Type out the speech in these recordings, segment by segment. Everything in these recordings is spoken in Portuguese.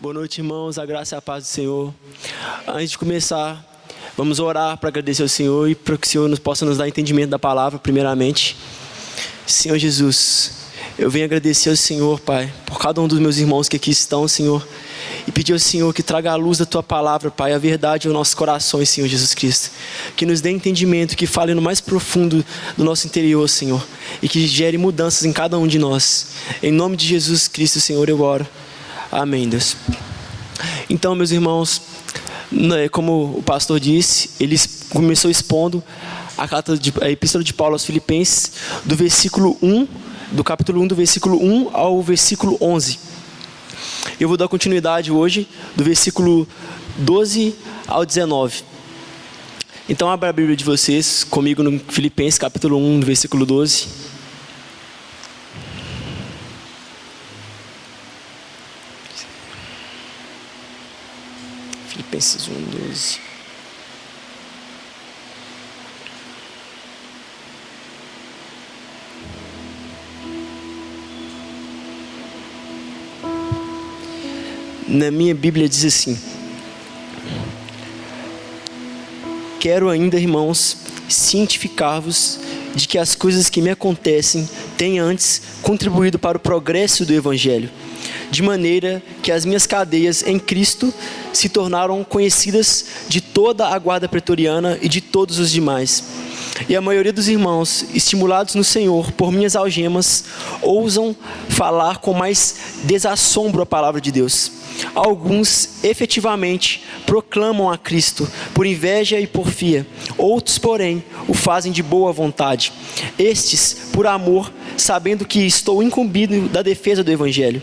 Boa noite, irmãos, a graça e a paz do Senhor. Antes de começar, vamos orar para agradecer ao Senhor e para que o Senhor possa nos dar entendimento da palavra, primeiramente. Senhor Jesus, eu venho agradecer ao Senhor, Pai, por cada um dos meus irmãos que aqui estão, Senhor, e pedir ao Senhor que traga a luz da Tua palavra, Pai, a verdade aos nossos corações, Senhor Jesus Cristo. Que nos dê entendimento, que fale no mais profundo do nosso interior, Senhor, e que gere mudanças em cada um de nós. Em nome de Jesus Cristo, Senhor, eu oro. Amém, Deus. Então, meus irmãos, como o pastor disse, ele começou expondo a epístola de Paulo aos Filipenses, do capítulo 1, do versículo 1 ao versículo 11. Eu vou dar continuidade hoje, do versículo 12 ao 19. Então, abra a Bíblia de vocês comigo no Filipenses, capítulo 1, do versículo 12. Filipenses 1, 12. Na minha Bíblia diz assim: quero ainda, irmãos, cientificar-vos de que as coisas que me acontecem têm antes contribuído para o progresso do Evangelho, de maneira que as minhas cadeias em Cristo se tornaram conhecidas de toda a guarda pretoriana e de todos os demais. E a maioria dos irmãos, estimulados no Senhor por minhas algemas, ousam falar com mais desassombro a palavra de Deus. Alguns, efetivamente, proclamam a Cristo por inveja e porfia. Outros, porém, o fazem de boa vontade. Estes, por amor, sabendo que estou incumbido da defesa do Evangelho.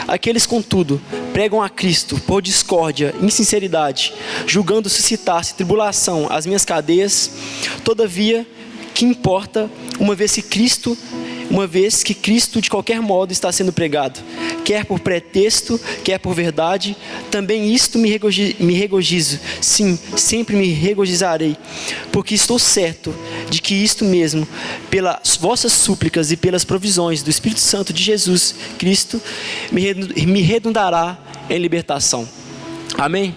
Aqueles, contudo, pregam a Cristo por discórdia, insinceridade, julgando suscitar-se tribulação às minhas cadeias. Todavia, que importa, uma vez que Cristo de qualquer modo está sendo pregado, quer por pretexto, quer por verdade, também isto me regozijo, sim, sempre me regozijarei, porque estou certo de que isto mesmo, pelas vossas súplicas e pelas provisões do Espírito Santo de Jesus Cristo, me redundará em libertação. Amém?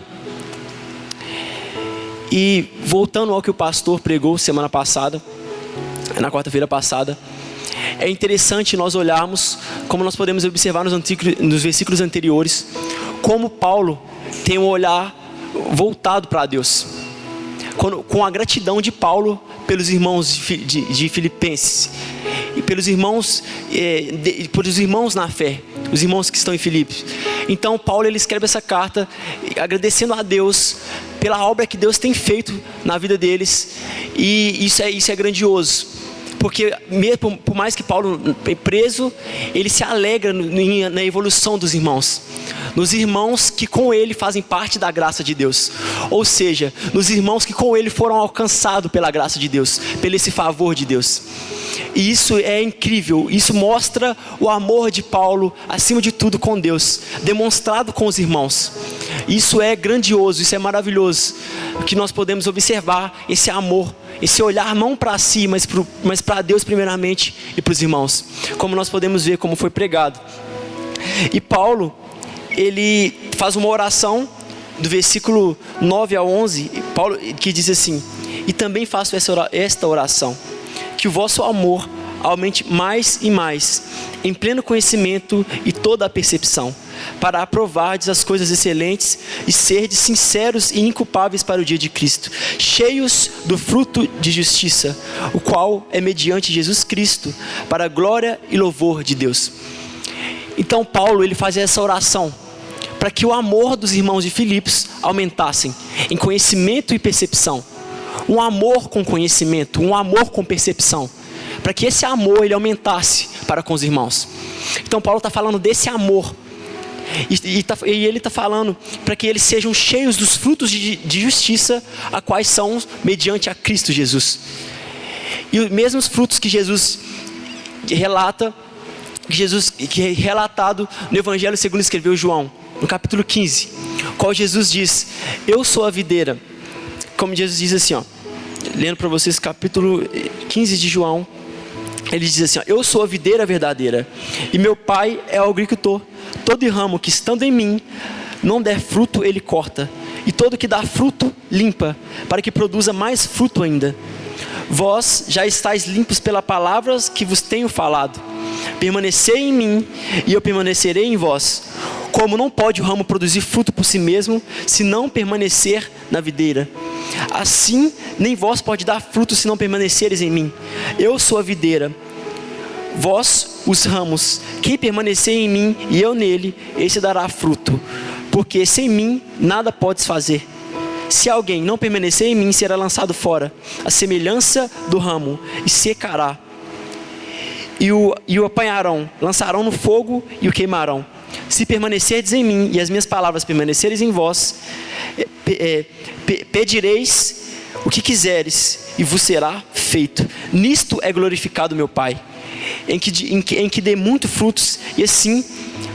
E voltando ao que o pastor pregou semana passada, na quarta-feira passada, é interessante nós olharmos, como nós podemos observar nos versículos anteriores, como Paulo tem um olhar voltado para Deus, com a gratidão de Paulo pelos irmãos de Filipenses, e pelos irmãos na fé, os irmãos que estão em Filipos. Então Paulo ele escreve essa carta agradecendo a Deus pela obra que Deus tem feito na vida deles, e isso é grandioso. Porque por mais que Paulo é preso, ele se alegra na evolução dos irmãos. Nos irmãos que com ele fazem parte da graça de Deus. Ou seja, nos irmãos que com ele foram alcançados pela graça de Deus, pelo esse favor de Deus. E isso é incrível, isso mostra o amor de Paulo, acima de tudo com Deus, demonstrado com os irmãos. Isso é grandioso, isso é maravilhoso, que nós podemos observar esse amor, esse olhar não para si, mas para Deus primeiramente e para os irmãos, como nós podemos ver como foi pregado. E Paulo, ele faz uma oração do versículo 9 a 11, Paulo, que diz assim: e também faço esta oração, que o vosso amor aumente mais e mais, em pleno conhecimento e toda a percepção, para aprovardes as coisas excelentes e serdes sinceros e inculpáveis para o dia de Cristo, cheios do fruto de justiça, o qual é mediante Jesus Cristo, para a glória e louvor de Deus. Então Paulo ele faz essa oração para que o amor dos irmãos de Filipos aumentassem em conhecimento e percepção. Um amor com conhecimento, um amor com percepção, para que esse amor ele aumentasse para com os irmãos. Então Paulo está falando desse amor, e ele está falando para que eles sejam cheios dos frutos de justiça, a quais são mediante a Cristo Jesus. E os mesmos frutos que Jesus relata, que é relatado no Evangelho segundo escreveu João, no capítulo 15, qual Jesus diz: eu sou a videira. Como Jesus diz assim, lendo para vocês capítulo 15 de João, ele diz assim: eu sou a videira verdadeira, e meu pai é o agricultor. Todo ramo que estando em mim não der fruto, ele corta. E todo que dá fruto, limpa, para que produza mais fruto ainda. Vós já estáis limpos pelas palavras que vos tenho falado. Permanecei em mim, e eu permanecerei em vós. Como não pode o ramo produzir fruto por si mesmo, se não permanecer na videira, assim nem vós pode dar fruto se não permaneceres em mim. Eu sou a videira, vós os ramos. Quem permanecer em mim e eu nele, esse dará fruto, porque sem mim nada podes fazer. Se alguém não permanecer em mim, será lançado fora, a semelhança do ramo, e secará. E o apanharão, lançarão no fogo e o queimarão. Se permanecerdes em mim e as minhas palavras permanecerem em vós, pedireis o que quiseres e vos será feito. Nisto é glorificado meu Pai, em que dê muito frutos, e assim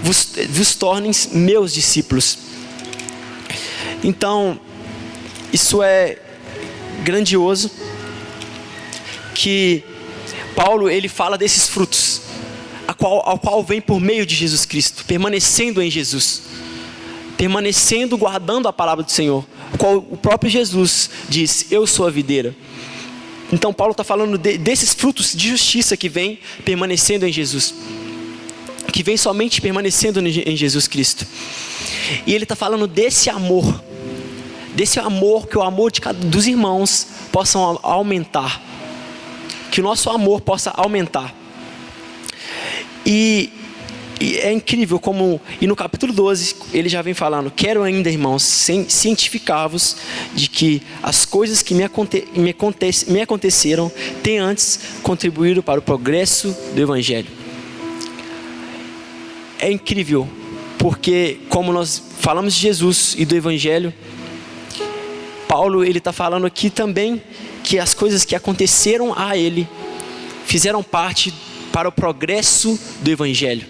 vos torneis meus discípulos. Então, isso é grandioso, que Paulo ele fala desses frutos, ao qual vem por meio de Jesus Cristo, permanecendo em Jesus, permanecendo, guardando a palavra do Senhor, o qual o próprio Jesus diz: eu sou a videira. Então Paulo está falando desses frutos de justiça que vem permanecendo em Jesus, que vem somente permanecendo em Jesus Cristo. E ele está falando desse amor, que o amor dos irmãos possam aumentar, que o nosso amor possa aumentar. E é incrível como, e no capítulo 12, ele já vem falando: quero ainda, irmãos, cientificar-vos de que as coisas que me aconteceram têm antes contribuído para o progresso do Evangelho. É incrível, porque como nós falamos de Jesus e do Evangelho, Paulo ele está falando aqui também que as coisas que aconteceram a ele fizeram parte para o progresso do Evangelho.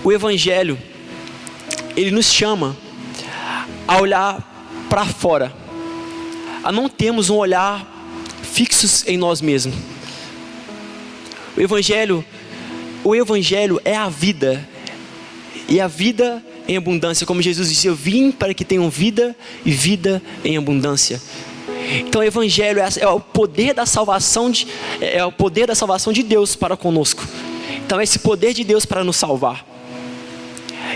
O Evangelho, ele nos chama a olhar para fora, a não termos um olhar fixos em nós mesmos. O Evangelho é a vida, e a vida em abundância, como Jesus disse: eu vim para que tenham vida e vida em abundância. Então o Evangelho é o poder da salvação de Deus para conosco. Então é esse poder de Deus para nos salvar.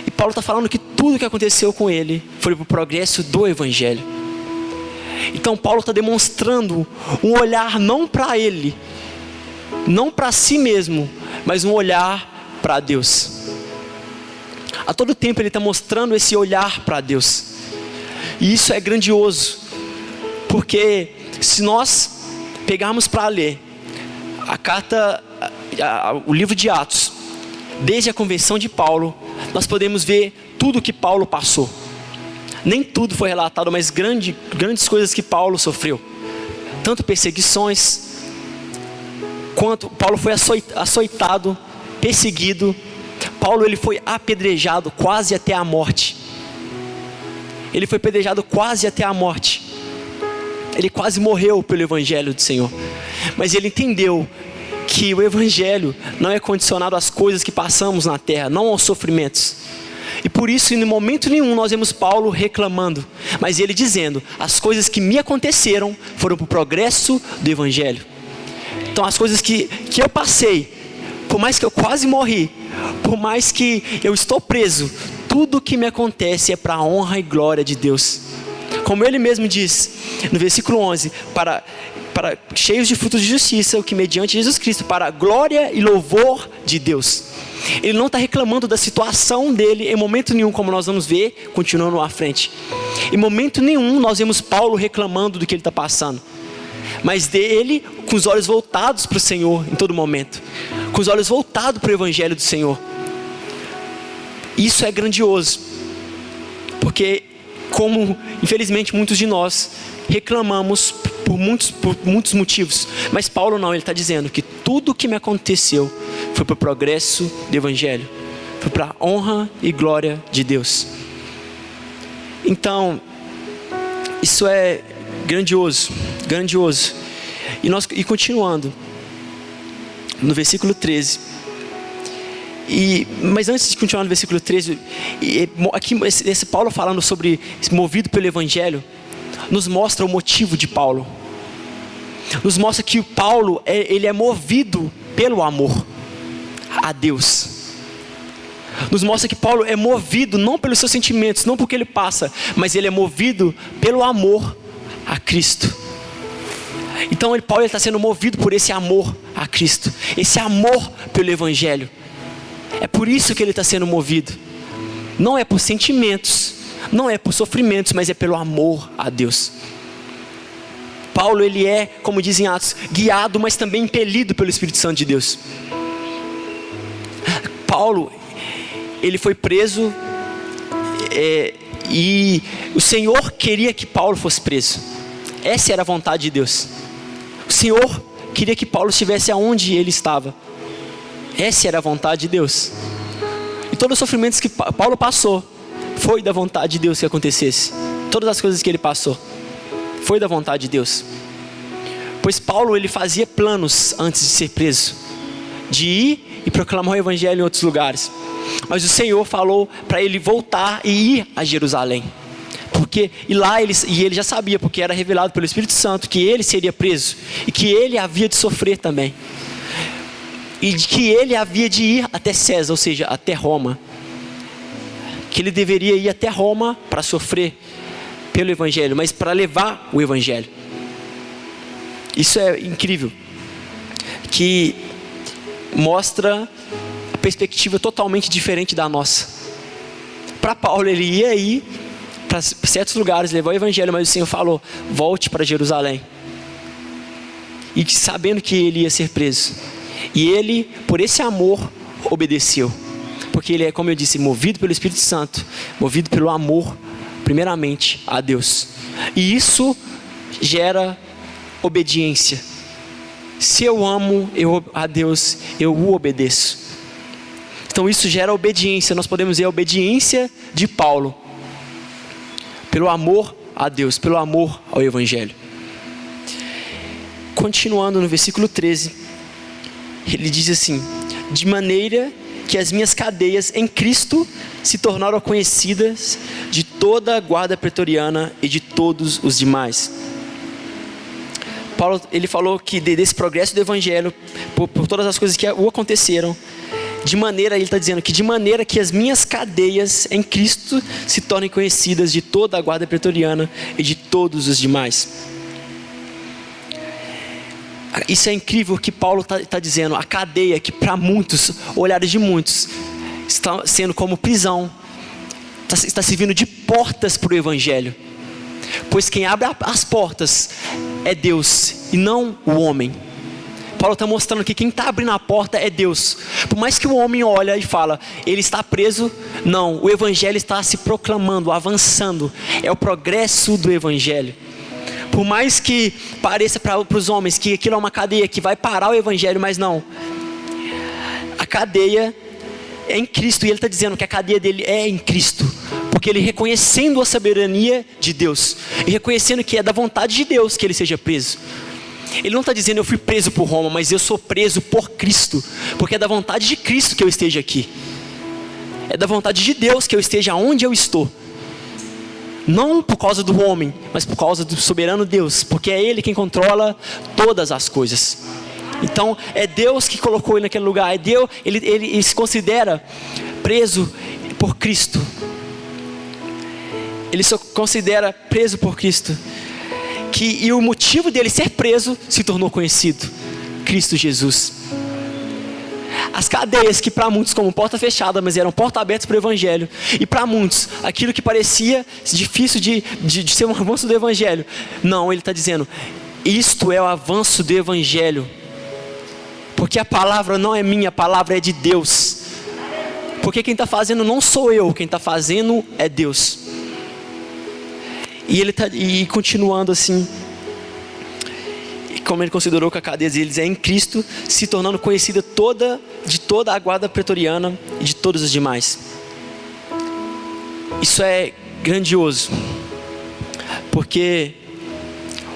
E Paulo está falando que tudo que aconteceu com ele foi para o progresso do Evangelho. Então Paulo está demonstrando um olhar não para ele, não para si mesmo, mas um olhar para Deus. A todo tempo ele está mostrando esse olhar para Deus. E isso é grandioso, porque se nós pegarmos para ler o livro de Atos, desde a conversão de Paulo, nós podemos ver tudo que Paulo passou. Nem tudo foi relatado, mas grandes coisas que Paulo sofreu. Tanto perseguições, quanto Paulo foi açoitado, perseguido. Paulo ele foi apedrejado quase até a morte. Ele foi apedrejado quase até a morte. Ele quase morreu pelo Evangelho do Senhor. Mas ele entendeu que o Evangelho não é condicionado às coisas que passamos na terra, não aos sofrimentos. E por isso, em momento nenhum, nós vemos Paulo reclamando, mas ele dizendo: as coisas que me aconteceram foram para o progresso do Evangelho. Então as coisas que eu passei, por mais que eu quase morri, por mais que eu estou preso, tudo que me acontece é para a honra e glória de Deus. Como ele mesmo diz no versículo 11: para cheios de frutos de justiça, o que mediante Jesus Cristo, para a glória e louvor de Deus. Ele não está reclamando da situação dele em momento nenhum, como nós vamos ver continuando à frente. Em momento nenhum nós vemos Paulo reclamando do que ele está passando, mas dele com os olhos voltados para o Senhor em todo momento, com os olhos voltados para o Evangelho do Senhor. Isso é grandioso, porque como infelizmente muitos de nós reclamamos por muitos motivos, mas Paulo não, ele está dizendo que tudo o que me aconteceu foi para o progresso do Evangelho, foi para a honra e glória de Deus. Então isso é grandioso. E continuando no versículo 13, Mas antes de continuar no versículo 13, aqui esse Paulo falando sobre movido pelo Evangelho, nos mostra o motivo de Paulo. Nos mostra que Paulo, ele é movido pelo amor a Deus. Nos mostra que Paulo é movido não pelos seus sentimentos, não porque ele passa, mas ele é movido pelo amor a Cristo. Então Paulo está sendo movido por esse amor a Cristo, esse amor pelo Evangelho. É por isso que ele está sendo movido. Não é por sentimentos, não é por sofrimentos, mas é pelo amor a Deus. Paulo, ele é, como dizem Atos, guiado, mas também impelido pelo Espírito Santo de Deus. Paulo, ele foi preso, e o Senhor queria que Paulo fosse preso. Essa era a vontade de Deus. O Senhor queria que Paulo estivesse aonde ele estava. Essa era a vontade de Deus. E todos os sofrimentos que Paulo passou, foi da vontade de Deus que acontecesse. Todas as coisas que ele passou, foi da vontade de Deus. Pois Paulo, ele fazia planos antes de ser preso, de ir e proclamar o Evangelho em outros lugares. Mas o Senhor falou para ele voltar e ir a Jerusalém. E ele já sabia, porque era revelado pelo Espírito Santo, que ele seria preso. E que ele havia de sofrer também. E de que ele havia de ir até César, ou seja, até Roma. Que ele deveria ir até Roma para sofrer pelo Evangelho, mas para levar o Evangelho. Isso é incrível. Que mostra a perspectiva totalmente diferente da nossa. Para Paulo, ele ia ir para certos lugares, levar o Evangelho, mas o Senhor falou, volte para Jerusalém. E sabendo que ele ia ser preso. E ele, por esse amor, obedeceu. Porque ele é, como eu disse, movido pelo Espírito Santo, movido pelo amor, primeiramente, a Deus. E isso gera obediência. Se eu amo a Deus, eu o obedeço. Então isso gera obediência. Nós podemos ver a obediência de Paulo. Pelo amor a Deus, pelo amor ao Evangelho. Continuando no versículo 13, ele diz assim: de maneira que as minhas cadeias em Cristo se tornaram conhecidas de toda a guarda pretoriana e de todos os demais. Paulo, ele falou que desse progresso do Evangelho, por todas as coisas que o aconteceram, ele está dizendo que de maneira que as minhas cadeias em Cristo se tornem conhecidas de toda a guarda pretoriana e de todos os demais. Isso é incrível que Paulo está dizendo. A cadeia que para muitos, olhares de muitos, está sendo como prisão, está servindo de portas para o Evangelho. Pois quem abre as portas é Deus e não o homem. Paulo está mostrando que quem está abrindo a porta é Deus. Por mais que o homem olha e fala, ele está preso, não, o Evangelho está se proclamando, avançando. É o progresso do Evangelho. Por mais que pareça para os homens que aquilo é uma cadeia que vai parar o Evangelho, mas não. A cadeia é em Cristo, e ele está dizendo que a cadeia dele é em Cristo. Porque ele reconhecendo a soberania de Deus, e reconhecendo que é da vontade de Deus que ele seja preso. Ele não está dizendo eu fui preso por Roma, mas eu sou preso por Cristo. Porque é da vontade de Cristo que eu esteja aqui. É da vontade de Deus que eu esteja onde eu estou. Não por causa do homem, mas por causa do soberano Deus. Porque é Ele quem controla todas as coisas. Então é Deus que colocou ele naquele lugar. É Deus, ele se considera preso por Cristo. Ele se considera preso por Cristo. E o motivo dele ser preso se tornou conhecido: Cristo Jesus. As cadeias que para muitos como porta fechada, mas eram porta abertas para o Evangelho. E para muitos, aquilo que parecia difícil de ser um avanço do Evangelho. Não, ele está dizendo, isto é o avanço do Evangelho. Porque a palavra não é minha, a palavra é de Deus. Porque quem está fazendo não sou eu, quem está fazendo é Deus. E continuando assim, como ele considerou que a cadeia deles é em Cristo, se tornando conhecida de toda a guarda pretoriana e de todos os demais. Isso é grandioso, porque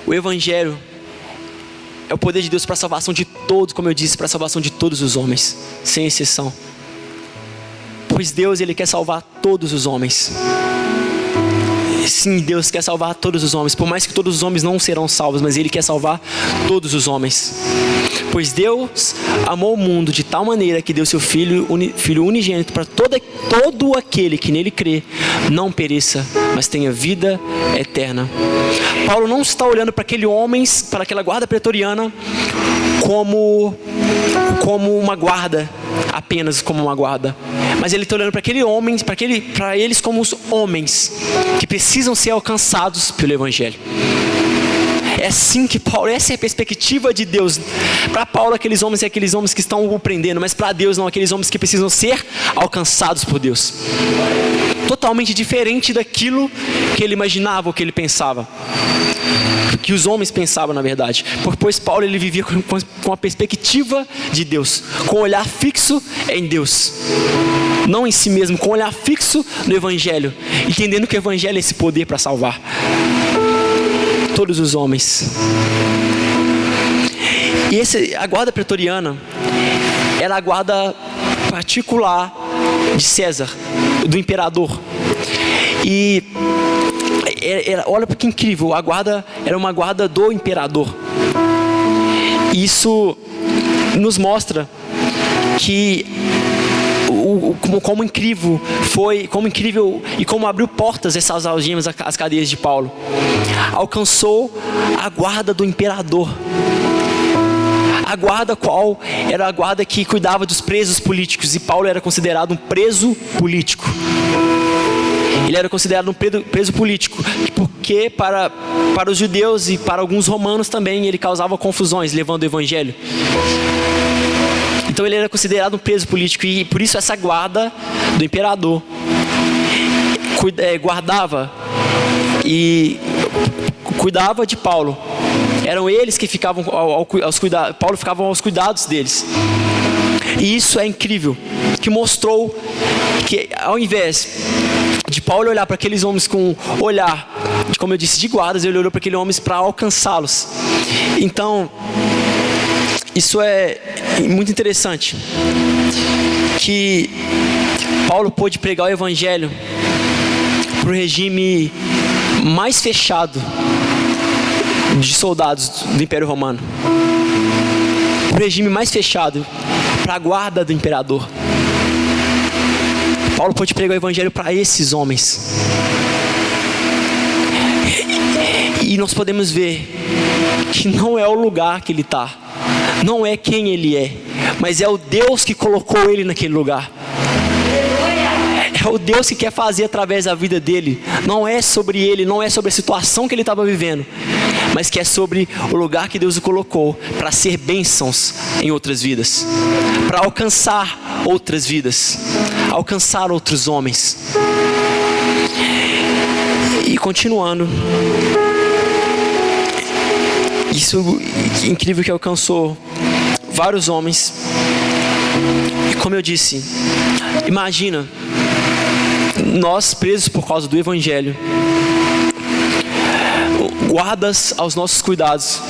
o Evangelho é o poder de Deus para a salvação de todos, como eu disse, para a salvação de todos os homens, sem exceção. Pois Deus, Ele quer salvar todos os homens. Sim, Deus quer salvar todos os homens. Por mais que todos os homens não serão salvos, mas Ele quer salvar todos os homens. Pois Deus amou o mundo de tal maneira que deu seu Filho unigênito para todo aquele que nele crê não pereça, mas tenha vida eterna. Paulo não está olhando para aquele homem, para aquela guarda pretoriana, como uma guarda, apenas como uma guarda. Mas ele está olhando para aquele homem, para eles como os homens que precisam ser alcançados pelo Evangelho. É assim que Paulo, essa é a perspectiva de Deus. Para Paulo, aqueles homens são aqueles homens que estão o prendendo, mas para Deus não, aqueles homens que precisam ser alcançados por Deus. Totalmente diferente daquilo que ele imaginava ou que ele pensava. Que os homens pensavam, na verdade. Pois Paulo, ele vivia com a perspectiva de Deus, com um olhar fixo em Deus, não em si mesmo, com um olhar fixo no Evangelho, entendendo que o Evangelho é esse poder para salvar todos os homens. E a guarda pretoriana era a guarda particular de César, do imperador. E olha que incrível, a guarda era uma guarda do imperador. Isso nos mostra que como incrível foi, e como abriu portas essas algemas, as cadeias de Paulo. Alcançou a guarda do imperador. A guarda qual era a guarda que cuidava dos presos políticos, e Paulo era considerado um preso político. Ele era considerado um preso político, porque para os judeus e para alguns romanos também ele causava confusões, levando o evangelho. Então ele era considerado um preso político, e por isso essa guarda do imperador guardava e cuidava de Paulo. Eram eles que ficavam Paulo ficava aos cuidados deles. E isso é incrível, que mostrou que ao invés de Paulo olhar para aqueles homens com olhar, como eu disse, de guardas, ele olhou para aqueles homens para alcançá-los. Então, isso é muito interessante, que Paulo pôde pregar o evangelho para o regime mais fechado de soldados do Império Romano, para o regime mais fechado, para a guarda do imperador. Paulo pôde pregar o evangelho para esses homens. E nós podemos ver que não é o lugar que ele está, não é quem ele é, mas é o Deus que colocou ele naquele lugar. É o Deus que quer fazer através da vida dele. Não é sobre ele, não é sobre a situação que ele estava vivendo, mas que é sobre o lugar que Deus o colocou para ser bênçãos em outras vidas, para alcançar outras vidas, alcançar outros homens. E continuando, isso é incrível, que alcançou vários homens. E como eu disse, imagina nós presos por causa do evangelho, guardas aos nossos cuidados,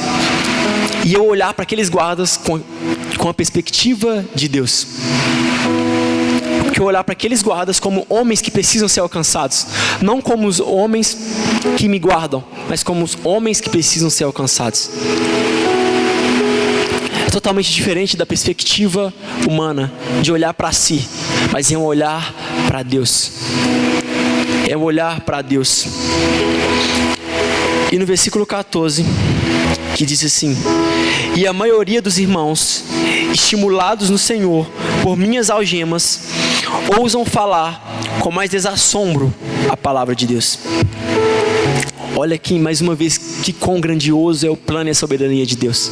e eu olhar para aqueles guardas com a perspectiva de Deus. Porque eu olhar para aqueles guardas como homens que precisam ser alcançados, não como os homens que me guardam, mas como os homens que precisam ser alcançados. É totalmente diferente da perspectiva humana de olhar para si, mas é um olhar para Deus. É um olhar para Deus. E no versículo 14, que diz assim: e a maioria dos irmãos, estimulados no Senhor por minhas algemas, ousam falar com mais desassombro a palavra de Deus. Olha aqui mais uma vez que quão grandioso é o plano e a soberania de Deus.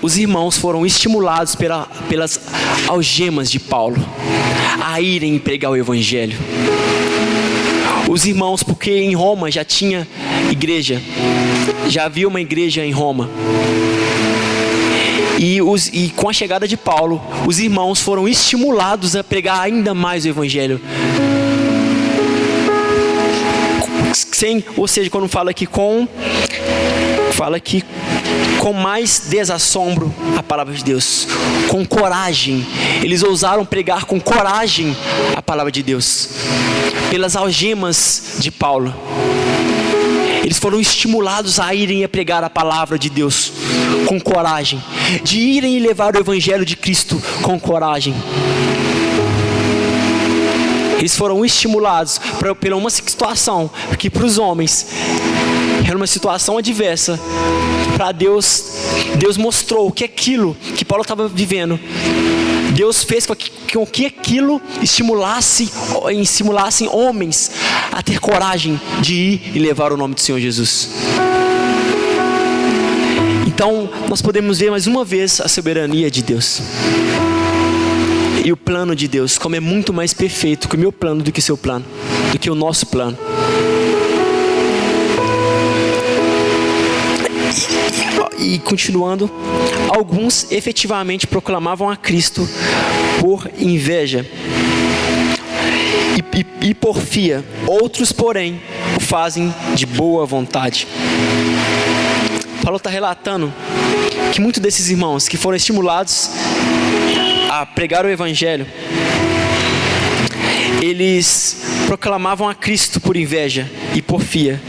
Os irmãos foram estimulados pelas algemas de Paulo a irem pregar o evangelho. Os irmãos, porque em Roma já tinha igreja, já havia uma igreja em Roma. E com a chegada de Paulo, os irmãos foram estimulados a pregar ainda mais o evangelho. Ou seja, quando fala aqui com mais desassombro a palavra de Deus, com coragem. Eles ousaram pregar com coragem a palavra de Deus, pelas algemas de Paulo. Eles foram estimulados a irem a pregar a palavra de Deus com coragem, de irem e levar o evangelho de Cristo com coragem. Eles foram estimulados pela uma situação que para os homens era uma situação adversa. Para Deus mostrou que aquilo que Paulo estava vivendo, Deus fez com que aquilo estimulassem homens a ter coragem de ir e levar o nome do Senhor Jesus. Então, nós podemos ver mais uma vez a soberania de Deus. E o plano de Deus, como é muito mais perfeito que o meu plano do que o seu plano, do que o nosso plano. E continuando, alguns efetivamente proclamavam a Cristo por inveja e porfia. Outros, porém, o fazem de boa vontade. Paulo está relatando que muitos desses irmãos que foram estimulados a pregar o evangelho, eles proclamavam a Cristo por inveja e porfia.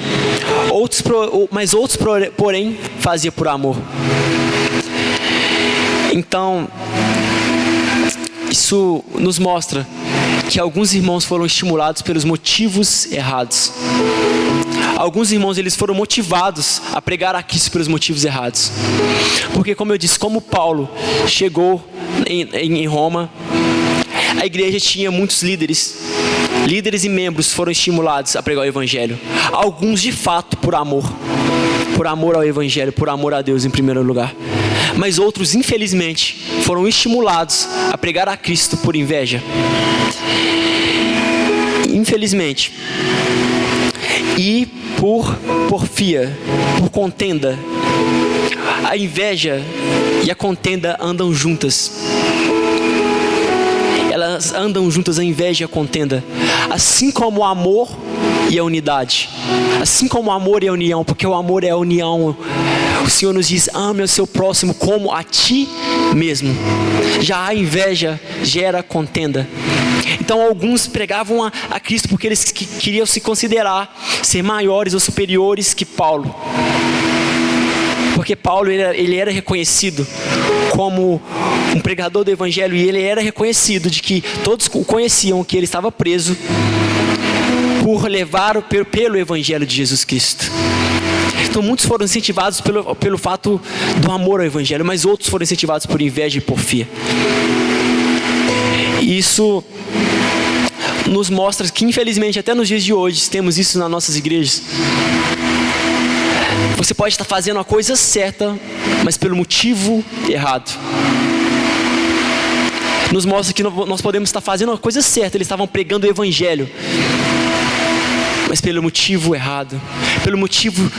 Mas outros, porém, faziam por amor. Então, isso nos mostra que alguns irmãos foram estimulados pelos motivos errados. Alguns irmãos, eles foram motivados a pregar a Cristo pelos motivos errados. Porque, como eu disse, como Paulo chegou em Roma, a igreja tinha muitos líderes e membros foram estimulados a pregar o evangelho. Alguns de fato por amor ao evangelho, por amor a Deus em primeiro lugar. Mas outros, infelizmente, foram estimulados a pregar a Cristo por inveja. Infelizmente. E por porfia, por contenda. A inveja e a contenda andam juntas. Elas andam juntas, a inveja e a contenda. Assim como o amor e a unidade. Assim como o amor e a união, porque o amor é a união. O Senhor nos diz: ame ao seu próximo como a ti mesmo. Já a inveja gera contenda. Então alguns pregavam a Cristo porque eles queriam se considerar ser maiores ou superiores que Paulo. Porque Paulo ele era reconhecido como um pregador do evangelho, e ele era reconhecido de que todos o conheciam, que ele estava preso por levar pelo evangelho de Jesus Cristo. Então muitos foram incentivados pelo fato do amor ao evangelho, mas outros foram incentivados por inveja e porfia. Isso nos mostra que, infelizmente, até nos dias de hoje, temos isso nas nossas igrejas. Você pode estar fazendo a coisa certa, mas pelo motivo errado. Nos mostra que nós podemos estar fazendo a coisa certa, eles estavam pregando o evangelho, mas pelo motivo errado, pelo motivo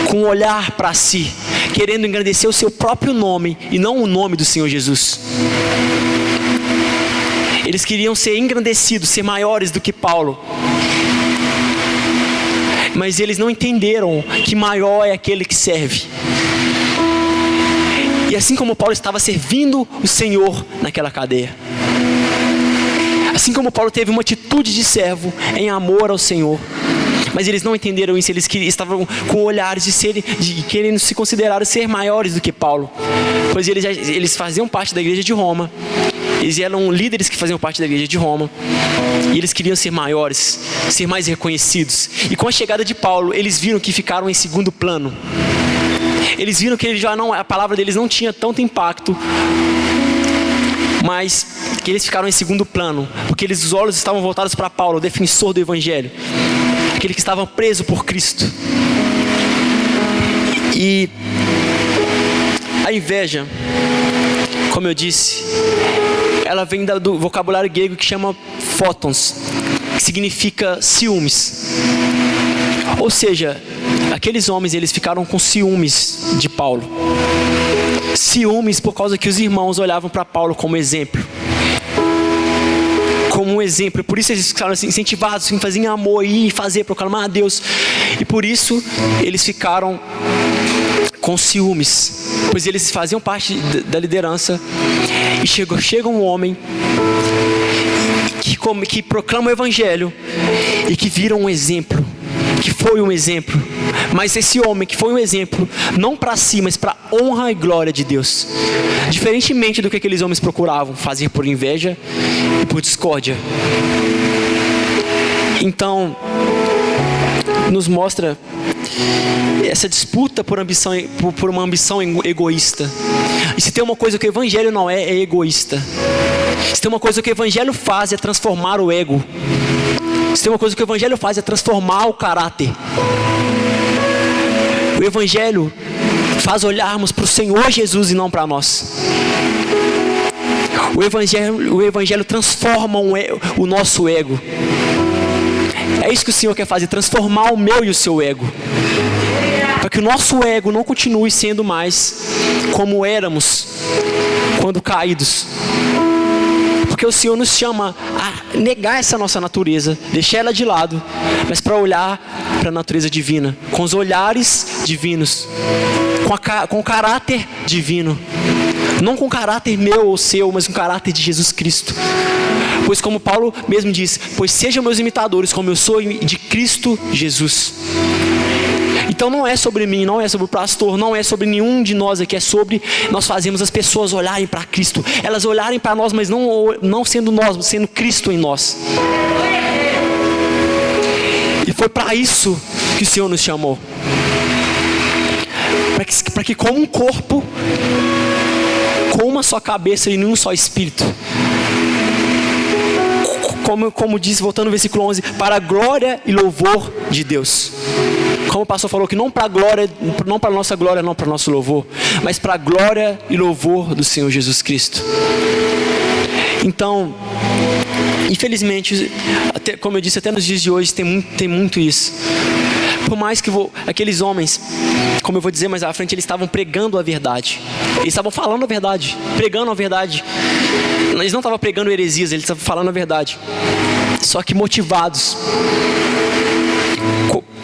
com olhar para si, querendo engrandecer o seu próprio nome e não o nome do Senhor Jesus. Eles queriam ser engrandecidos, ser maiores do que Paulo. Mas eles não entenderam que maior é aquele que serve. E assim como Paulo estava servindo o Senhor naquela cadeia, assim como Paulo teve uma atitude de servo em amor ao Senhor, mas eles não entenderam isso. Eles estavam com olhares de querendo se considerar ser maiores do que Paulo, pois eles faziam parte da igreja de Roma. Eles eram líderes que faziam parte da igreja de Roma. E eles queriam ser maiores, ser mais reconhecidos. E com a chegada de Paulo, eles viram que ficaram em segundo plano. Eles viram que a palavra deles não tinha tanto impacto, mas que eles ficaram em segundo plano, porque os olhos estavam voltados para Paulo, o defensor do evangelho, aquele que estava preso por Cristo. E a inveja, como eu disse, ela vem do vocabulário grego que chama photons, que significa ciúmes. Ou seja, aqueles homens, eles ficaram com ciúmes de Paulo. Ciúmes por causa que os irmãos olhavam para Paulo como exemplo. Como um exemplo. Por isso eles ficaram incentivados em fazer amor e fazer, proclamar a Deus. E por isso eles ficaram com ciúmes, pois eles faziam parte da liderança. E chega um homem que proclama o evangelho e que vira um exemplo, que foi um exemplo. Mas esse homem que foi um exemplo, não para si, mas para honra e glória de Deus, diferentemente do que aqueles homens procuravam fazer por inveja e por discórdia. Então, nos mostra essa disputa por uma ambição egoísta. E se tem uma coisa que o evangelho não é egoísta. Se tem uma coisa que o evangelho faz é transformar o ego. Se tem uma coisa que o evangelho faz é transformar o caráter. O evangelho faz olharmos para o Senhor Jesus e não para nós. O evangelho transforma o nosso ego. É isso que o Senhor quer fazer, transformar o meu e o seu ego. Para que o nosso ego não continue sendo mais como éramos quando caídos. Porque o Senhor nos chama a negar essa nossa natureza, deixar ela de lado, mas para olhar para a natureza divina, com os olhares divinos, com o caráter divino. Não com o caráter meu ou seu, mas com o caráter de Jesus Cristo. Pois como Paulo mesmo diz, pois sejam meus imitadores como eu sou de Cristo Jesus. Então não é sobre mim, não é sobre o pastor, não é sobre nenhum de nós aqui, é sobre nós fazemos as pessoas olharem para Cristo. Elas olharem para nós, mas não sendo nós, mas sendo Cristo em nós. E foi para isso que o Senhor nos chamou. Para que como um corpo, com uma só cabeça e num só espírito. Como diz, voltando ao versículo 11, para a glória e louvor de Deus. Como o pastor falou, que não para a glória, não para a nossa glória, não para o nosso louvor, mas para a glória e louvor do Senhor Jesus Cristo. Então, infelizmente, como eu disse, até nos dias de hoje tem muito isso. Por mais que aqueles homens, como eu vou dizer mais à frente, eles estavam pregando a verdade. Eles estavam falando a verdade, pregando a verdade. Eles não estavam pregando heresias, eles estavam falando a verdade. Só que motivados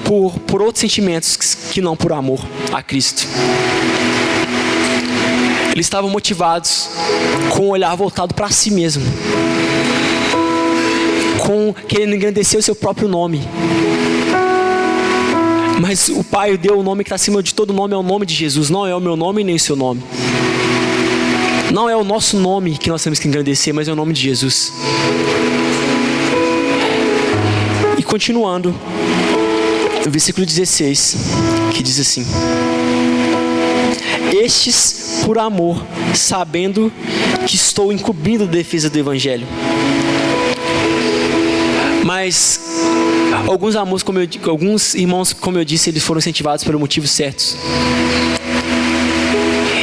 por outros sentimentos que não por amor a Cristo. Eles estavam motivados com o olhar voltado para si mesmo, com querendo engrandecer o seu próprio nome. Mas o Pai deu o nome que está acima de todo nome, é o nome de Jesus. Não é o meu nome nem o seu nome. Não é o nosso nome que nós temos que engrandecer, mas é o nome de Jesus. E continuando, o versículo 16, que diz assim: estes por amor, sabendo que estou incumbindo a defesa do Evangelho. Mas alguns irmãos, como eu disse, eles foram incentivados pelos motivos certos.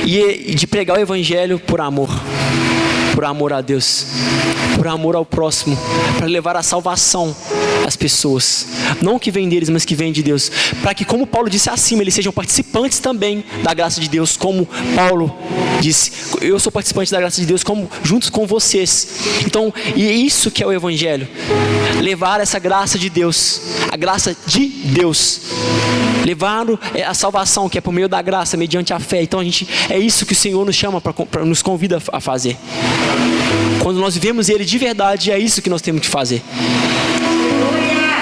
E de pregar o Evangelho por amor a Deus, por amor ao próximo, para levar a salvação às pessoas, não que vem deles, mas que vem de Deus, para que, como Paulo disse acima, eles sejam participantes também da graça de Deus, como Paulo disse, eu sou participante da graça de Deus, como juntos com vocês. Então, e é isso que é o Evangelho, levar essa graça de Deus, a graça de Deus, levar a salvação que é por meio da graça, mediante a fé. Então é isso que o Senhor nos chama, nos convida a fazer. Quando nós vivemos Ele de verdade, é isso que nós temos que fazer.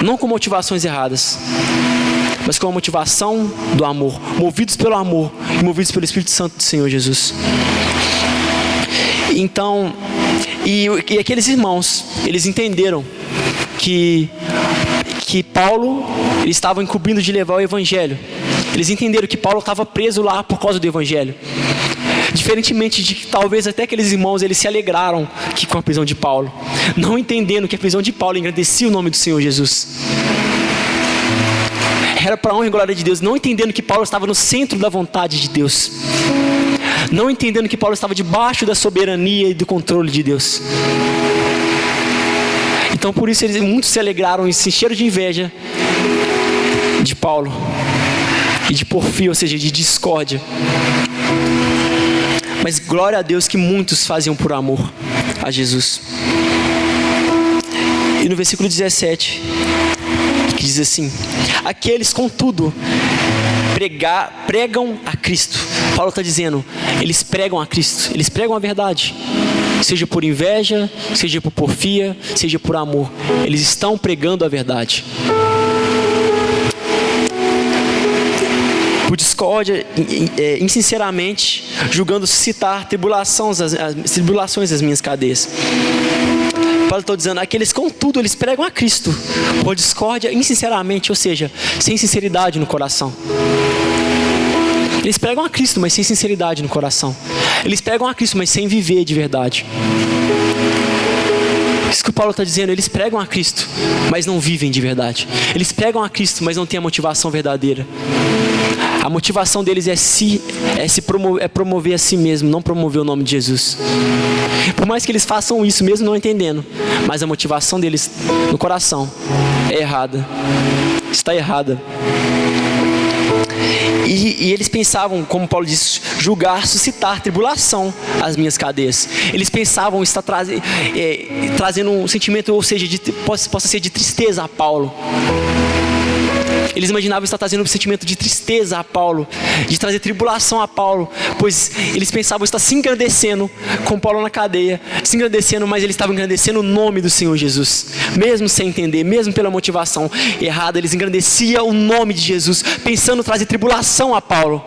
Não com motivações erradas, mas com a motivação do amor, movidos pelo amor e movidos pelo Espírito Santo do Senhor Jesus. Então, e aqueles irmãos, eles entenderam que Paulo, eles estavam incumbindo de levar o Evangelho. Eles entenderam que Paulo estava preso lá por causa do Evangelho. Diferentemente de que talvez até aqueles irmãos, eles se alegraram com a prisão de Paulo, não entendendo que a prisão de Paulo engrandecia o nome do Senhor Jesus. Era para a honra e glória de Deus, não entendendo que Paulo estava no centro da vontade de Deus, não entendendo que Paulo estava debaixo da soberania e do controle de Deus. Então por isso muitos se alegraram e se encheram de inveja de Paulo e de porfia, ou seja, de discórdia. Mas glória a Deus que muitos faziam por amor a Jesus. E no versículo 17, que diz assim: aqueles, contudo, pregam a Cristo. Paulo está dizendo, eles pregam a Cristo, eles pregam a verdade. Seja por inveja, seja por porfia, seja por amor. Eles estão pregando a verdade. Por discórdia, insinceramente, julgando suscitar tribulações às minhas cadeias. Paulo está dizendo, aqueles contudo, eles pregam a Cristo. Por discórdia, insinceramente, ou seja, sem sinceridade no coração. Eles pregam a Cristo, mas sem sinceridade no coração. Eles pregam a Cristo, mas sem viver de verdade. Isso que o Paulo está dizendo, eles pregam a Cristo, mas não vivem de verdade. Eles pregam a Cristo, mas não têm a motivação verdadeira. A motivação deles é promover a si mesmo, não promover o nome de Jesus. Por mais que eles façam isso, mesmo não entendendo, mas a motivação deles no coração é errada. Está errada. E eles pensavam, como Paulo disse, julgar, suscitar tribulação às minhas cadeias. Eles pensavam estar trazendo um sentimento, ou seja, possa ser de tristeza a Paulo. Eles imaginavam estar trazendo um sentimento de tristeza a Paulo, de trazer tribulação a Paulo, pois eles pensavam estar se engrandecendo com Paulo na cadeia, se engrandecendo, mas eles estavam engrandecendo o nome do Senhor Jesus, mesmo sem entender, mesmo pela motivação errada, eles engrandeciam o nome de Jesus, pensando trazer tribulação a Paulo,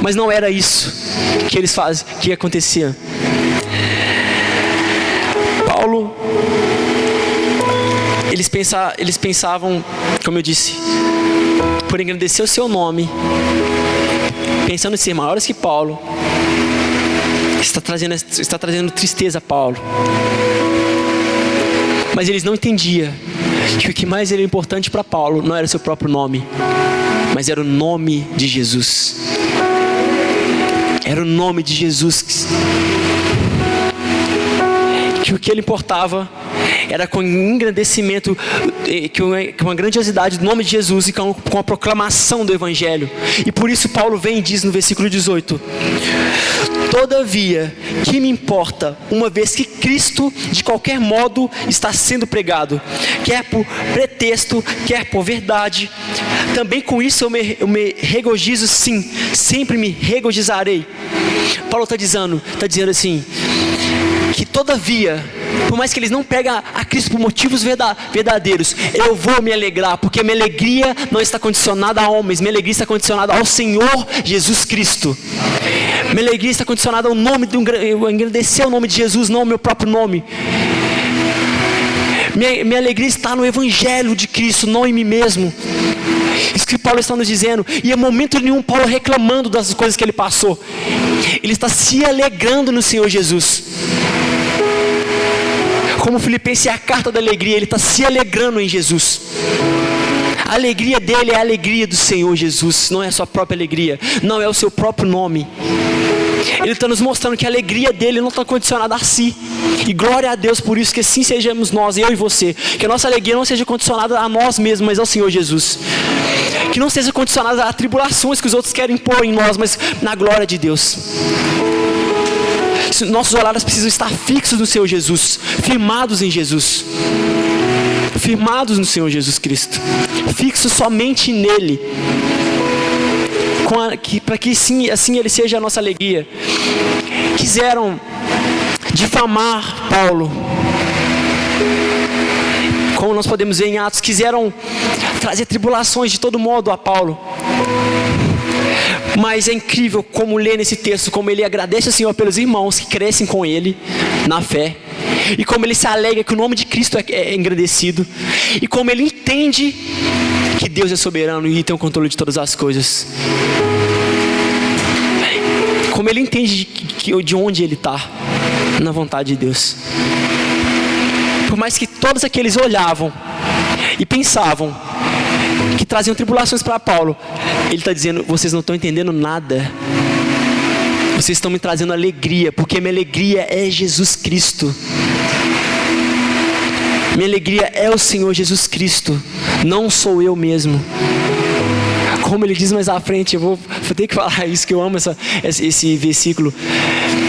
mas não era isso que eles faziam, que acontecia. Paulo, eles pensavam, como eu disse, por engrandecer o seu nome, pensando em ser maiores que Paulo, está trazendo tristeza a Paulo. Mas eles não entendiam que o que mais era importante para Paulo não era o seu próprio nome, mas era o nome de Jesus. Era o nome de Jesus. Que o que ele importava era com engrandecimento, com a grandiosidade do nome de Jesus e com a proclamação do Evangelho. E por isso Paulo vem e diz no versículo 18: todavia, que me importa, uma vez que Cristo de qualquer modo está sendo pregado, quer por pretexto, quer por verdade, também com isso eu me regozijo, sim, sempre me regozijarei. Paulo está dizendo assim, que todavia, por mais que eles não pegam a Cristo por motivos verdadeiros, eu vou me alegrar, porque minha alegria não está condicionada a homens, minha alegria está condicionada ao Senhor Jesus Cristo. Minha alegria está condicionada ao nome, eu engrandecer o nome de Jesus, não o meu próprio nome. Minha alegria está no Evangelho de Cristo, não em mim mesmo. Isso que Paulo está nos dizendo. E em momento nenhum Paulo reclamando das coisas que ele passou. Ele está se alegrando no Senhor Jesus. Como Filipenses é a carta da alegria, ele está se alegrando em Jesus. A alegria dele é a alegria do Senhor Jesus, não é a sua própria alegria, não é o seu próprio nome. Ele está nos mostrando que a alegria dele não está condicionada a si. E glória a Deus por isso, que assim sejamos nós, eu e você. Que a nossa alegria não seja condicionada a nós mesmos, mas ao Senhor Jesus. Que não seja condicionada a tribulações que os outros querem pôr em nós, mas na glória de Deus. Nossos olhares precisam estar fixos no Senhor Jesus, firmados em Jesus, firmados no Senhor Jesus Cristo, fixos somente nele, para que assim ele seja a nossa alegria. Quiseram difamar Paulo, como nós podemos ver em Atos, quiseram trazer tribulações de todo modo a Paulo. Mas é incrível como ler nesse texto, como ele agradece ao Senhor pelos irmãos que crescem com ele na fé, e como ele se alegra que o nome de Cristo é engrandecido, e como ele entende que Deus é soberano e tem o controle de todas as coisas. Como ele entende de onde ele está, na vontade de Deus. Por mais que todos aqueles olhavam e pensavam que traziam tribulações para Paulo, ele está dizendo: vocês não estão entendendo nada. Vocês estão me trazendo alegria, porque minha alegria é Jesus Cristo. Minha alegria é o Senhor Jesus Cristo, não sou eu mesmo. Como ele diz mais à frente, eu vou ter que falar isso, que eu amo esse versículo.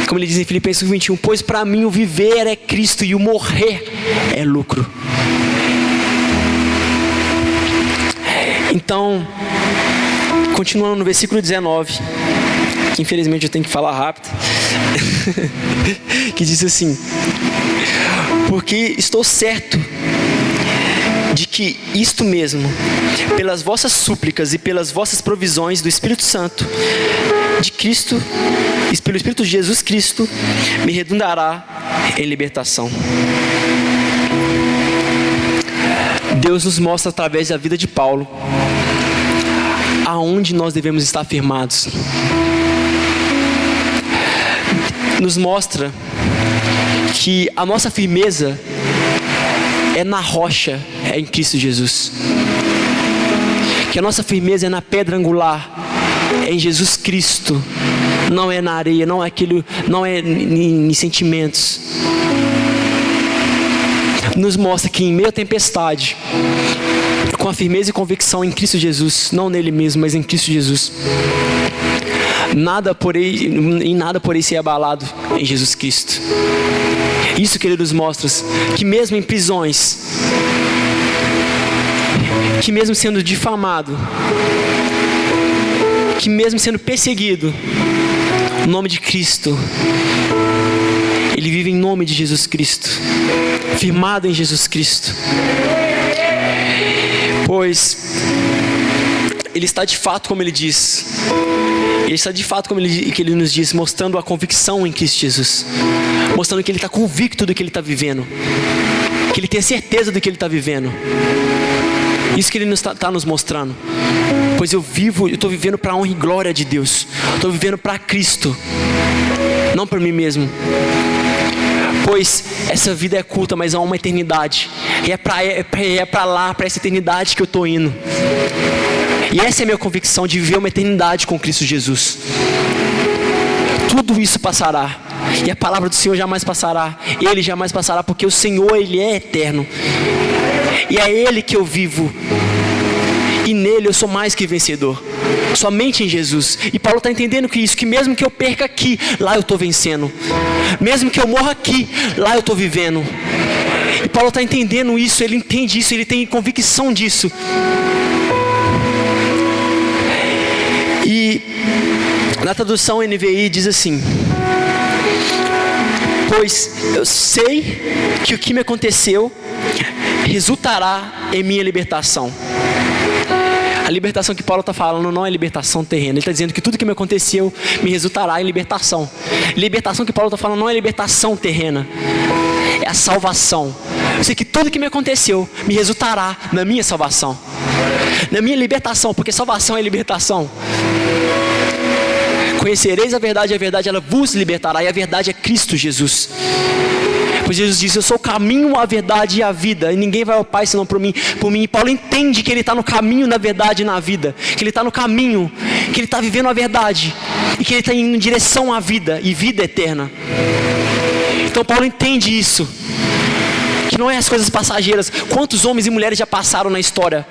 Como ele diz em Filipenses 21, pois para mim o viver é Cristo e o morrer é lucro. Então, Continuando no versículo 19, que infelizmente eu tenho que falar rápido, que diz assim: porque estou certo de que isto mesmo, pelas vossas súplicas e pelas vossas provisões do Espírito Santo de Cristo, e pelo Espírito de Jesus Cristo, me redundará em libertação. Deus nos mostra através da vida de Paulo aonde nós devemos estar firmados. Nos mostra que a nossa firmeza é na rocha, é em Cristo Jesus. Que a nossa firmeza é na pedra angular, é em Jesus Cristo. Não é na areia, não é aquilo, não é em sentimentos. Nos mostra que em meio à tempestade, com a firmeza e convicção em Cristo Jesus, não nele mesmo, mas em Cristo Jesus, em nada porém ser abalado em Jesus Cristo. Isso que ele nos mostra, que mesmo em prisões, que mesmo sendo difamado, que mesmo sendo perseguido, o nome de Cristo, ele vive em nome de Jesus Cristo, firmado em Jesus Cristo, pois ele está de fato como ele diz. Ele está de fato como ele nos diz, mostrando a convicção em Cristo Jesus, mostrando que ele está convicto do que ele está vivendo, que ele tem certeza do que ele está vivendo. Isso que ele está nos mostrando. Pois eu estou vivendo para a honra e glória de Deus. Estou vivendo para Cristo, não para mim mesmo. Pois essa vida é curta, mas há uma eternidade. E é para lá, para essa eternidade que eu estou indo. E essa é a minha convicção, de viver uma eternidade com Cristo Jesus. Tudo isso passará. E a palavra do Senhor jamais passará. Ele jamais passará, porque o Senhor, Ele é eterno. E é Ele que eu vivo. E nele eu sou mais que vencedor. Somente em Jesus. E Paulo está entendendo que mesmo que eu perca aqui, lá eu estou vencendo. Mesmo que eu morra aqui, lá eu estou vivendo. E Paulo está entendendo isso, ele entende isso, ele tem convicção disso. E na tradução NVI diz assim: pois eu sei que o que me aconteceu resultará em minha libertação. A libertação que Paulo está falando não é libertação terrena. Ele está dizendo que tudo que me aconteceu me resultará em libertação. Libertação que Paulo está falando não é libertação terrena, é a salvação. Eu sei que tudo que me aconteceu me resultará na minha salvação, na minha libertação, porque salvação é libertação. Conhecereis a verdade ela vos libertará, e a verdade é Cristo Jesus. Pois Jesus disse: eu sou o caminho, a verdade e a vida, e ninguém vai ao Pai senão por mim. E Paulo entende que ele está no caminho, na verdade e na vida, que ele está no caminho, que ele está vivendo a verdade, e que ele está indo em direção à vida, e vida eterna. Então Paulo entende isso, que não é as coisas passageiras. Quantos homens e mulheres já passaram na história,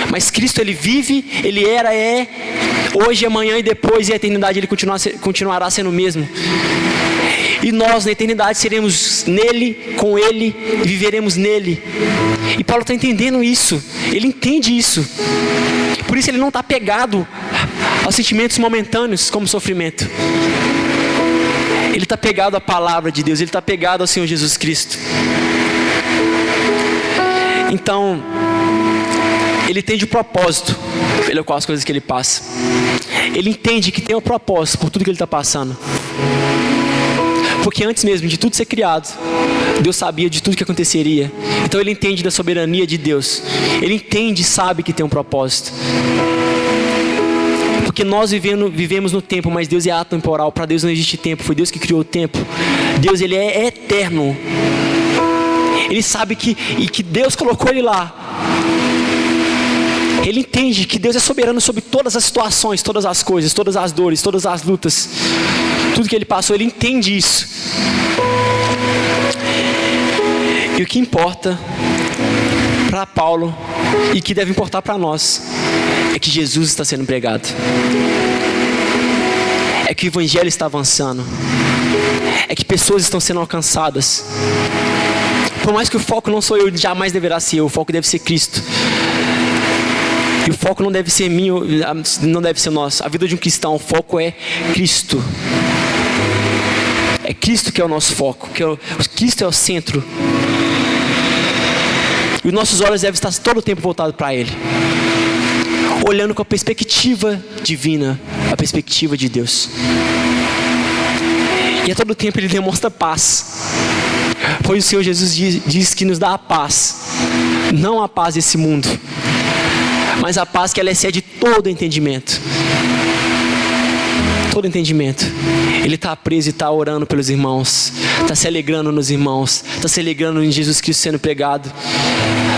mas Cristo, Ele vive, Ele era, é, hoje, amanhã e depois, e a eternidade Ele continuará sendo o mesmo. E nós na eternidade seremos nele, com Ele, e viveremos nele. E Paulo está entendendo isso, ele entende isso. Por isso ele não está apegado aos sentimentos momentâneos como sofrimento. Ele está pegado à palavra de Deus, ele está pegado ao Senhor Jesus Cristo. Então, ele entende o propósito pelo qual as coisas que ele passa. Ele entende que tem um propósito por tudo que ele está passando. Porque antes mesmo de tudo ser criado, Deus sabia de tudo que aconteceria. Então ele entende da soberania de Deus. Ele entende e sabe que tem um propósito. Porque nós vivemos no tempo, mas Deus é atemporal. Para Deus não existe tempo, foi Deus que criou o tempo. Deus, Ele é eterno. Ele sabe que Deus colocou Ele lá. Ele entende que Deus é soberano sobre todas as situações, todas as coisas, todas as dores, todas as lutas. Tudo que ele passou, ele entende isso. E o que importa para Paulo, e que deve importar para nós, é que Jesus está sendo pregado. É que o evangelho está avançando. É que pessoas estão sendo alcançadas. Por mais que o foco não sou eu, jamais deverá ser eu, o foco deve ser Cristo. E o foco não deve ser meu, não deve ser nosso. A vida de um cristão, o foco é Cristo. É Cristo que é o nosso foco, Cristo é o centro. E os nossos olhos devem estar todo o tempo voltados para Ele, olhando com a perspectiva divina, a perspectiva de Deus. E a todo tempo Ele demonstra paz, pois o Senhor Jesus diz que nos dá a paz, não a paz desse mundo, mas a paz que ela excede todo entendimento. Todo entendimento. Ele está preso e está orando pelos irmãos, está se alegrando nos irmãos, está se alegrando em Jesus Cristo sendo pregado,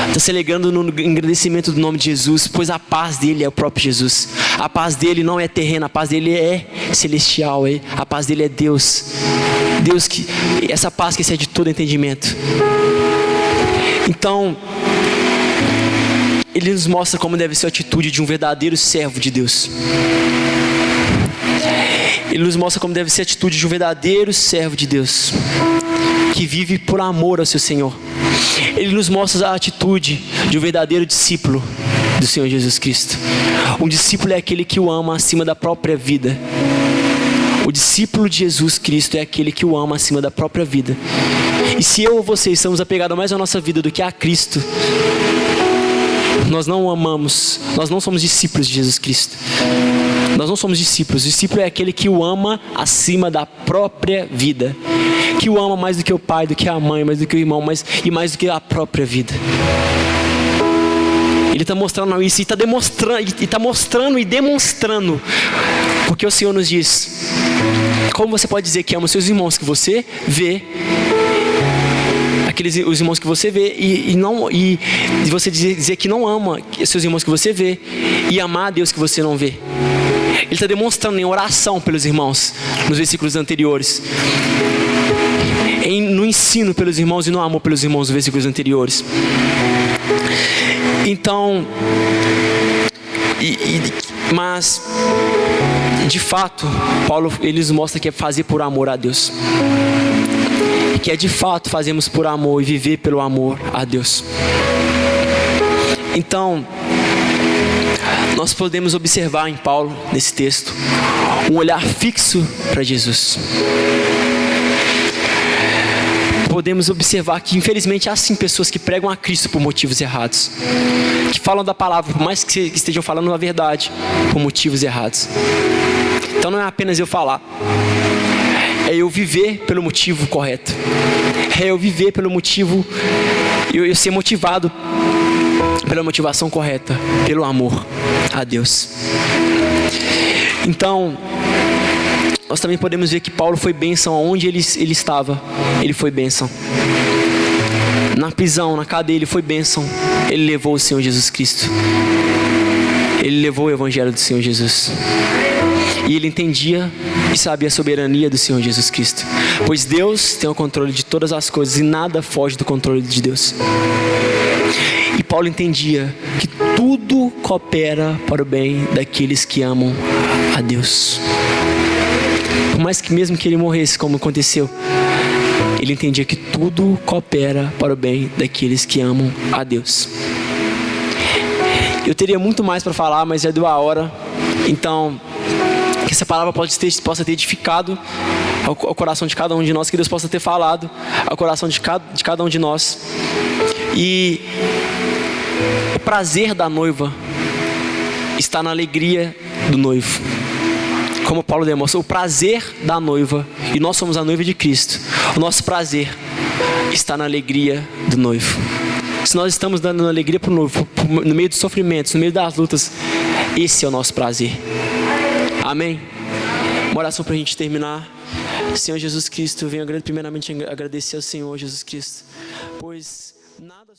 está se alegrando no engrandecimento do nome de Jesus, pois a paz dele é o próprio Jesus. A paz dele não é terrena, a paz dele é celestial, a paz dele é Deus. Deus que, essa paz que excede todo entendimento. Então, Ele nos mostra como deve ser a atitude de um verdadeiro servo de Deus. Ele nos mostra como deve ser a atitude de um verdadeiro servo de Deus, que vive por amor ao seu Senhor. Ele nos mostra a atitude de um verdadeiro discípulo do Senhor Jesus Cristo. Um discípulo é aquele que o ama acima da própria vida. O discípulo de Jesus Cristo é aquele que o ama acima da própria vida. E se eu ou você estamos apegados mais à nossa vida do que a Cristo, nós não o amamos, nós não somos discípulos de Jesus Cristo. Nós não somos discípulos. O discípulo é aquele que o ama acima da própria vida, que o ama mais do que o pai, do que a mãe, mais do que o irmão, e mais do que a própria vida. Ele está mostrando isso, e está mostrando e demonstrando, porque o Senhor nos diz: como você pode dizer que ama os seus irmãos que você vê, os irmãos que você vê, e você dizer que não ama os seus irmãos que você vê, e amar a Deus que você não vê? Ele está demonstrando em oração pelos irmãos, nos versículos anteriores, no ensino pelos irmãos e no amor pelos irmãos, nos versículos anteriores. Então, mas de fato, Paulo ele nos mostra que é fazer por amor a Deus, que é de fato fazemos por amor e viver pelo amor a Deus. Então, nós podemos observar em Paulo, nesse texto, um olhar fixo para Jesus. Podemos observar que infelizmente há sim pessoas que pregam a Cristo por motivos errados, que falam da palavra, por mais que estejam falando a verdade, por motivos errados. Então não é apenas eu falar, é eu viver pelo motivo correto, é eu viver pelo motivo, eu ser motivado pela motivação correta, pelo amor a Deus. Então, nós também podemos ver que Paulo foi bênção aonde ele estava. Ele foi bênção na prisão, na cadeia, ele foi bênção. Ele levou o Senhor Jesus Cristo, ele levou o evangelho do Senhor Jesus, e ele entendia e sabia a soberania do Senhor Jesus Cristo, pois Deus tem o controle de todas as coisas e nada foge do controle de Deus. E Paulo entendia que tudo coopera para o bem daqueles que amam a Deus. Por mais que mesmo que ele morresse, como aconteceu, ele entendia que tudo coopera para o bem daqueles que amam a Deus. Eu teria muito mais para falar, mas já deu a hora. Então, que essa palavra possa ter edificado ao coração de cada um de nós, que Deus possa ter falado ao coração de cada um de nós. E o prazer da noiva está na alegria do noivo. Como Paulo demonstra, o prazer da noiva, e nós somos a noiva de Cristo, o nosso prazer está na alegria do noivo. Se nós estamos dando alegria para o noivo, no meio dos sofrimentos, no meio das lutas, esse é o nosso prazer. Amém? Uma oração para a gente terminar. Senhor Jesus Cristo, eu venho primeiramente agradecer ao Senhor Jesus Cristo, pois nada...